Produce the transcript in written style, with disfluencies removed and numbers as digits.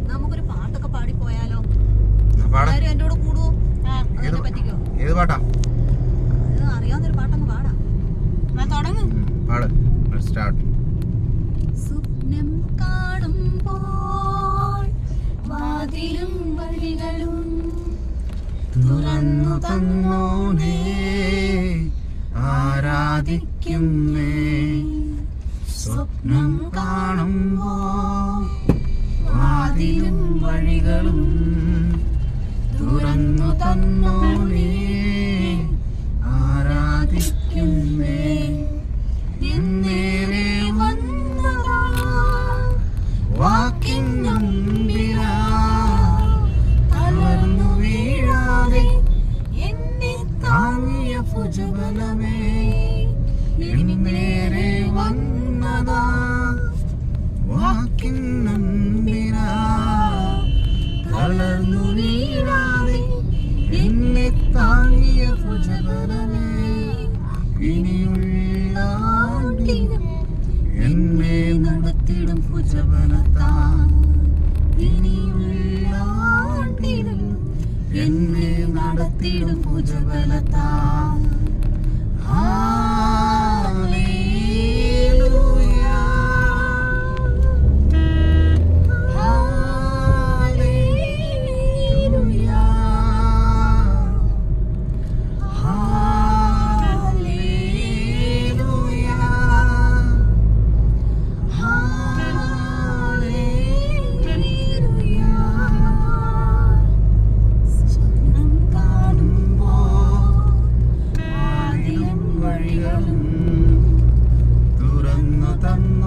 നമുക്കൊരു പാട്ടൊക്കെ പാടി പോയാലോ? എന്റെ കൂടെ കൂടുവോ? പറ്റിക്കോ? ഏത് പാട്ടാ? അറിയാവുന്നൊരു പാട്ടൊന്ന് പാടാം. സ്വപ്നം കാണുമ്പോൾ വാതിലും വഴികളും തുറന്നു തന്നോനേ, ആരാധിക്കുന്നേ. സ്വപ്നം കാണുമ്പോൾ വാതിലും വഴികളും തുറന്നു തന്നോനേ, ആരാധിക്കുന്നേ. എന്നേരെ വന്നതാ വാക്കിൻ നമ്പിനാ, തളർന്നു വീഴാതെ എന്നെ താങ്ങിയ ഭുജബലമേ. എന്നേരെ വന്നതാ വാക്കിൻ നമ്പിനാ, തളർന്നു വീഴാതെ എന്നെ താങ്ങിയ ഭുജബലമേ. ഇനിയുള്ള ആണ്ടിലും എന്നെ നടത്തിടും ഭുജബലത്താൽ, ഇനിയുള്ള ആണ്ടിലും എന്നെ നടത്തിടും ഭുജബലത്താൽ. തുറന്നു തന്ന